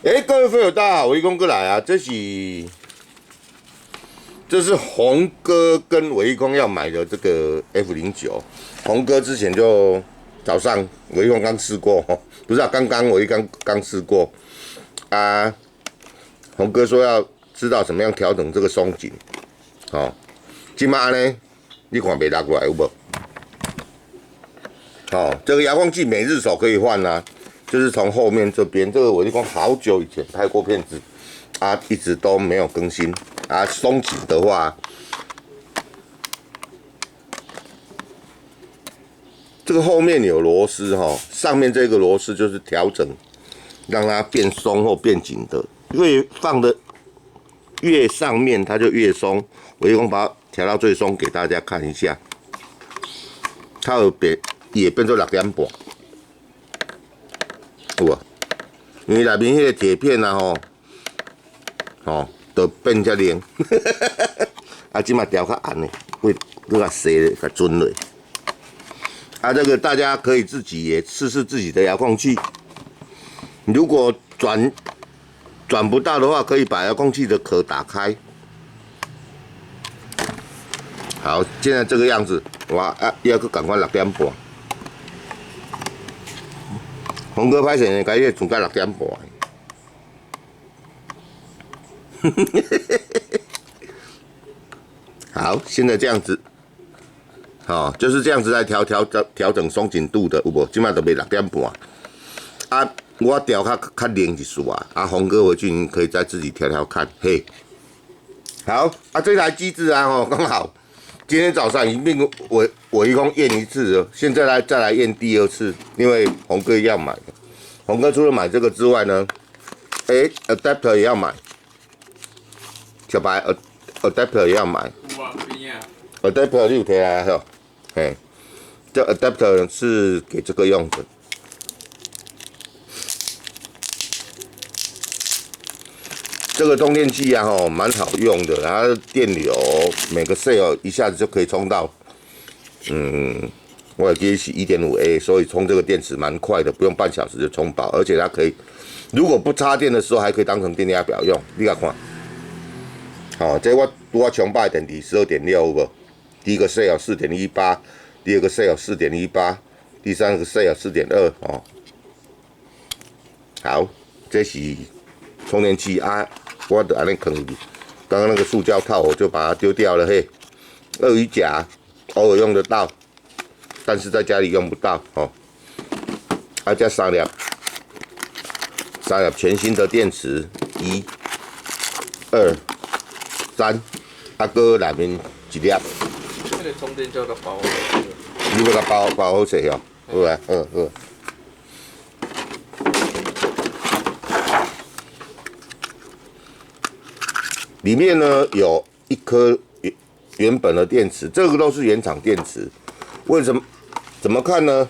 各位朋友，大家好，我立功哥来啊！这是洪哥跟伟功要买的这个 F09。洪哥之前就早上伟功刚试过，不是啊，刚试过啊。洪哥说要知道怎么样调整这个松紧，今嘛呢，你看没拉过来有无？这个遥控器每日手可以换啊。就是从后面这边，这个我立功好久以前拍过片子，一直都没有更新松紧的话，这个后面有螺丝上面这个螺丝就是调整，让它变松或变紧的。越放的越上面，它就越松。我立功把它调到最松给大家看一下，它也变成6.5。有啊，因为内面迄个铁片就变遮灵，即嘛调较暗的，会搁较细较准落。这个大家可以自己也试试自己的遥控器，如果转不到的话，可以把遥控器的壳打开。好，现在这个样子，要去赶快6.5。洪哥拍成的，该做到6.5。好，现在这样子，就是这样子来调整松紧度的，有无？今麦都卖6.5。我调较灵一丝洪哥回去你可以再自己调看，嘿。好这台机子刚好。今天早上已经我一共验一次了，现在再来验第二次，因为洪哥要买的。洪哥除了买这个之外呢，adapter 也要买，小白adapter 也要买。adapter 你有摕来吼？这 adapter 是给这个用的。这个充电器蛮好用的，然后电流每个 cell 一下子就可以充到，我也记得是 1.5A， 所以充这个电池蛮快的，不用半小时就充饱，而且它可以，如果不插电的时候还可以当成电压表用，你看看，这我充饱的电池12.6有无？第一个 cell 4.18， 第二个 cell 4.18， 第三个 cell 4.2好，这是充电器我就安尼放进去。刚刚那个塑胶套我就把它丢掉了嘿。鳄鱼夹偶尔用得到，但是在家里用不到加3粒全新的电池，1、2、3，搁内面1粒。那个充电胶都包好。你要甲包好势哦，好啊，好。里面呢有一颗原本的电池，这个都是原厂电池。为什么？怎么看呢？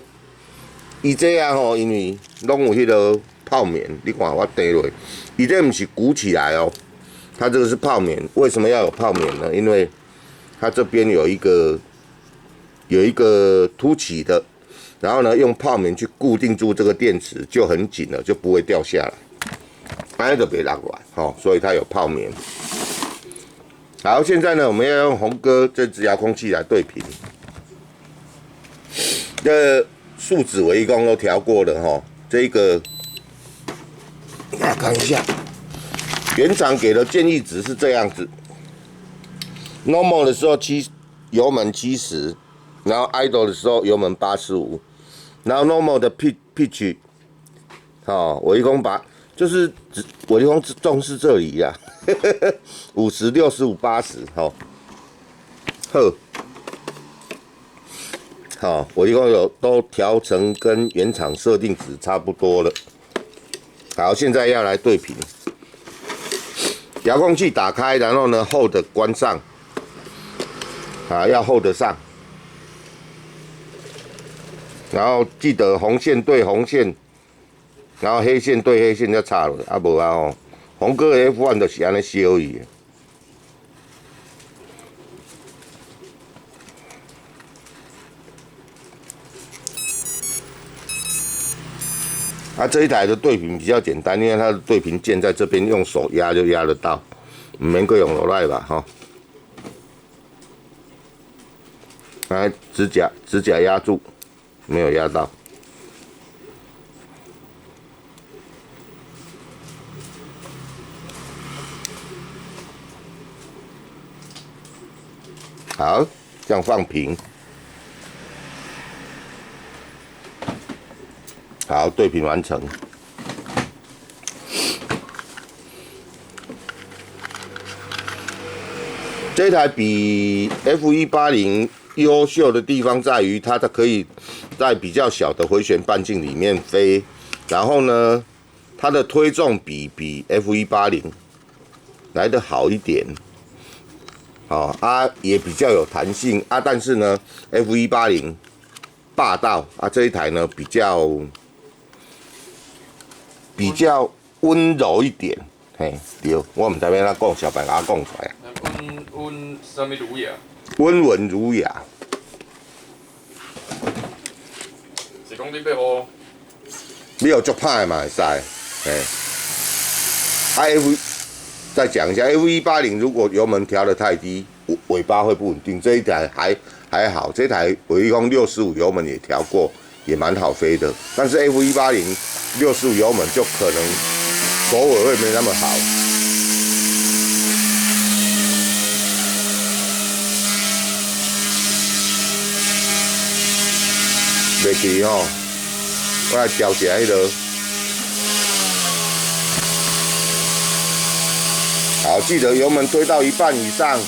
伊这因为拢有迄个泡棉，你看我滴落，伊这不是鼓起来它这个是泡棉。为什么要有泡棉呢？因为它这边有一个凸起的，然后呢用泡棉去固定住这个电池，就很紧了，就不会掉下来。安就别拉过来，所以它有泡棉。好，现在呢，我们要用洪哥这支遥控器来对频。这数值我一共都调过了这一个，大家看一下，原厂给的建议值是这样子。normal 的时候油门70，然后 idle 的时候油门85，然后 normal 的 pitch， 我一共就是我一共重视这里呀，50、65、80，我一共都调成跟原厂设定值差不多了。好，现在要来对频，遥控器打开，然后呢 hold 关上，要 hold 上，然后记得红线对红线。然后黑线对黑线才插落，无洪哥的 F1 就是安尼烧伊的。啊，这一台的对频比较简单，因为它的对频键在这边，用手压就压得到，唔免过用落来吧，哈。来，指甲压住，没有压到。好，这样放平。好，对频完成。这台比 F180优秀的地方在于，它可以在比较小的回旋半径里面飞，然后呢，它的推重比F180来得好一点。也比较有弹性啊，但是呢 ，F180霸道啊，这一台呢比较温柔一点，嘿，对，我唔知要哪讲，小白甲我讲出来。温什么儒雅？温文儒雅。是讲你要好？你有足歹嘛会使，再讲一下 F180，如果油门调得太低，尾巴会不稳定。这一台还好，这台我一共65油门也调过，也蛮好飞的。但是 F180 65油门就可能首尾会没那么好。袂记吼，我来调一下迄个。好，记得油门推到一半以上，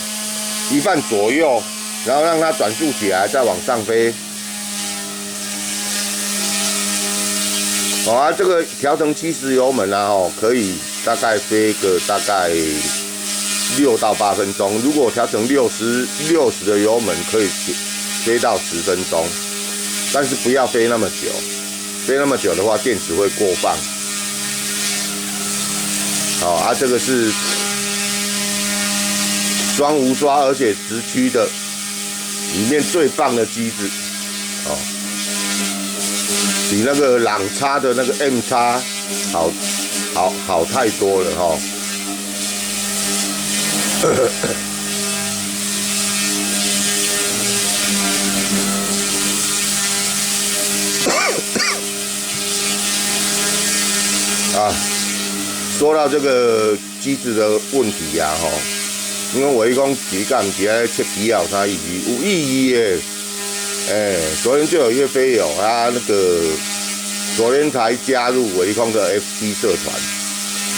一半左右，然后让它转速起来，再往上飞。这个调成70油门啊，可以大概飞个大概6到8分钟。如果调成60的油门，可以飞到10分钟，但是不要飞那么久，飞那么久的话，电池会过放。这个是双无刷而且直驱的，里面最棒的机子，比那个朗叉的那个 M 叉好太多了哈。说到这个机子的问题呀，因为我一共几干几来切皮有啥意义？有意义耶！昨天就有一位飞友他那个昨天才加入伟力空的 FB 社团，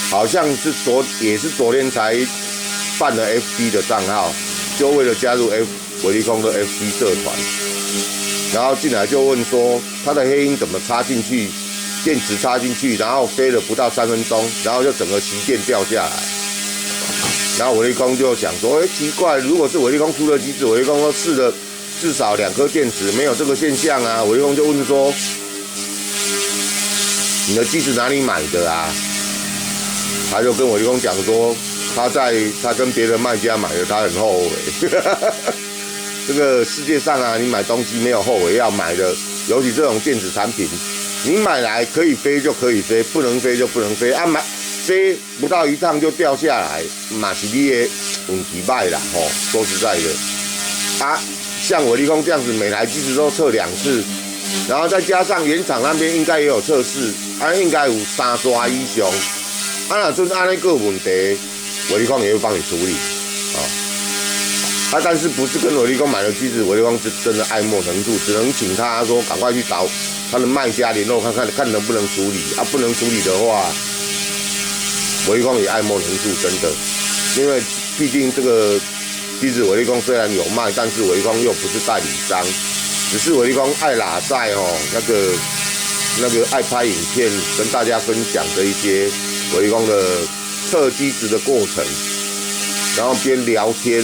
好像是也是昨天才办了 FB 的账号，就为了加入伟力空的 FB 社团，然后进来就问说他的黑鹰怎么插进去，电池插进去，然后飞了不到3分钟，然后就整个旗舰掉下来。然后伟力空就想说，奇怪，如果是伟力空出的机子，伟力空都试了至少2颗电池，没有这个现象啊。伟力空就问说，你的机子哪里买的啊？他就跟伟力空讲说，他跟别的卖家买的，他很后悔。这个世界上啊，你买东西没有后悔药，买的，尤其这种电子产品，你买来可以飞就可以飞，不能飞就不能飞啊。飞不到一趟就掉下来，嘛是你的运气歹啦吼。说实在的，像伟力空这样子，每台机子都测2次，然后再加上原厂那边应该也有测试，应该有3刷以上。若阵安尼个问题，伟力空也会帮你处理，但是不是跟伟力空买的机子，伟力空是真的爱莫能助，只能请他说赶快去找他的卖家联络看能不能处理不能处理的话。伟力空也爱莫能助，真的，因为毕竟这个机子伟力空虽然有卖，但是伟力空又不是代理商，只是伟力空爱拉赛那个爱拍影片跟大家分享的一些伟力空的测机子的过程，然后边聊天，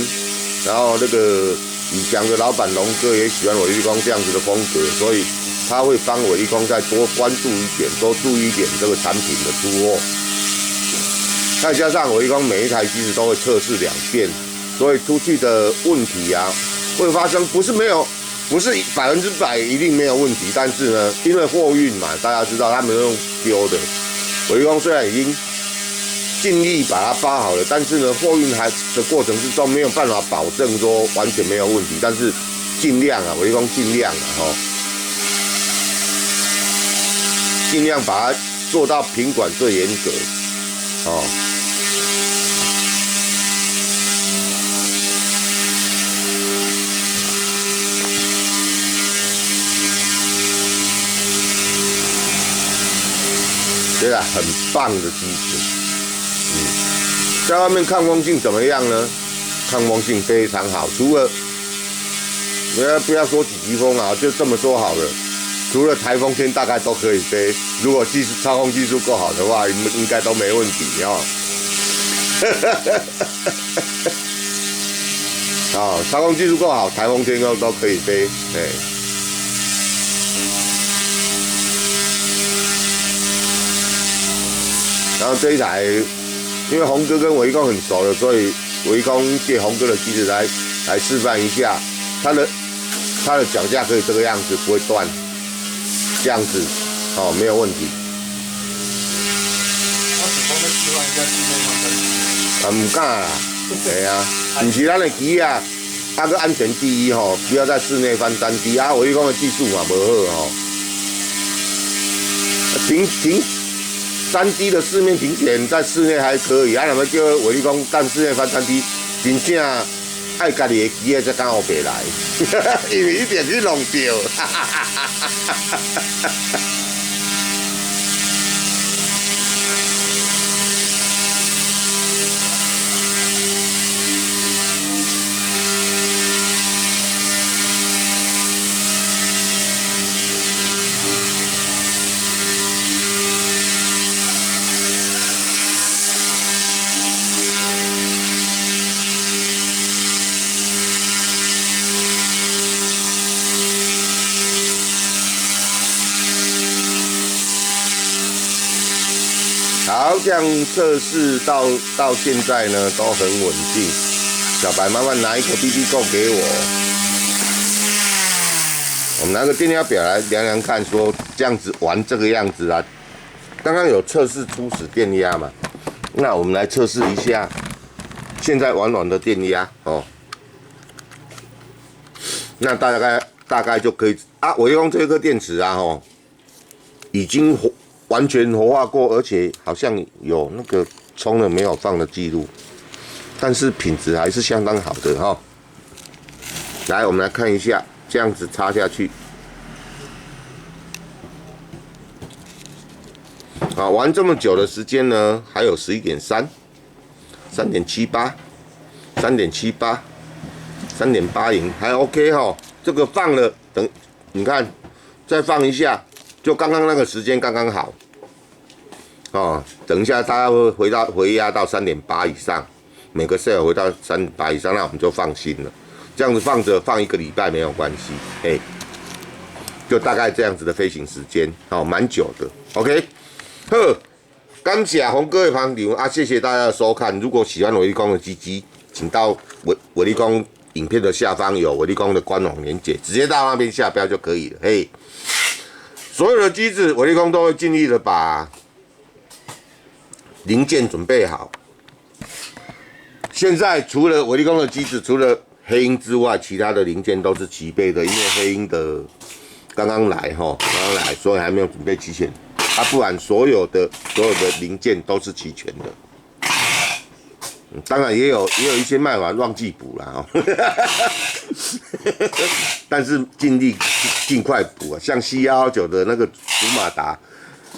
然后那个宇翔的老板龙哥也喜欢伟力空这样子的风格，所以他会帮伟力空再多关注一点，多注意一点这个产品的出货。再加上伟力空每一台机子都会测试2遍，所以出去的问题会发生，不是不是100%一定没有问题，但是呢，因为货运嘛，大家知道他们用丢的，伟力工虽然已经尽力把它包好了，但是呢，货运的过程之中没有办法保证说完全没有问题，但是尽量啊，伟力工尽量啊，尽量把它做到品管最严格，对啦，很棒的机子，在外面抗风性怎么样呢？抗风性非常好，除了不要说几级风啊，就这么说好了。除了台风天大概都可以飞，如果操控技术够好的话，应该都没问题操控技术够好，台风天都可以飞，然后这一台，因为洪哥跟伟工很熟了，所以伟工借洪哥的机子来示范一下，它的脚架可以这个样子，不会断，这样子，没有问题。我是讲要示范一下室内方程。唔敢啦，系啊，唔是咱的机啊，个安全第一不要在室内翻山机啊，伟工的技术嘛无好停山机的四面平潜，在室内还可以，那么叫伟力工干室内翻山机，真正爱家己的机才敢后白来，因为一定去弄掉。好，这样测试到现在呢都很稳定。小白，麻烦拿一个 BB 扣给我。我们拿个电压表来量量看，说这样子玩这个样子啊。刚刚有测试初始电压嘛？那我们来测试一下现在玩的电压那大概就可以啊。我用这颗电池啊已经完全活化过，而且好像有那个充了没有放的记录，但是品质还是相当好的来，我们来看一下，这样子插下去，玩这么久的时间呢，还有11.3、3.78、3.78、3.80，还 OK 这个放了，你看，再放一下。就刚刚那个时间刚刚好，等一下大家会回压到3.8以上，每个 cell 回到3.8以上，那我们就放心了。这样子放1个礼拜没有关系，就大概这样子的飞行时间，蛮久的。OK， 好，感谢洪哥的捧场谢谢大家的收看。如果喜欢伟力工的机机，请到伟力工影片的下方有伟力工的官网连结，直接到那边下标就可以了。所有的机子，伟力工都会尽力的把零件准备好。现在除了伟力工的机子，除了黑鹰之外，其他的零件都是齐备的，因为黑鹰的刚刚来，所以还没有准备齐全。不然所有的零件都是齐全的。当然也有一些卖完忘记补了但是尽快补啊！像 C119的那个祖马达，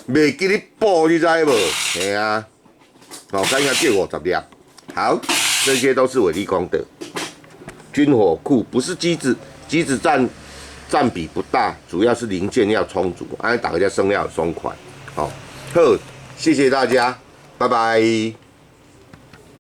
没给你补，你知无？啊，刚才借50粒。好，这些都是伟力工的军火库，不是机子占比不大，主要是零件要充足，打个叫生料松款。好，谢谢大家，拜拜。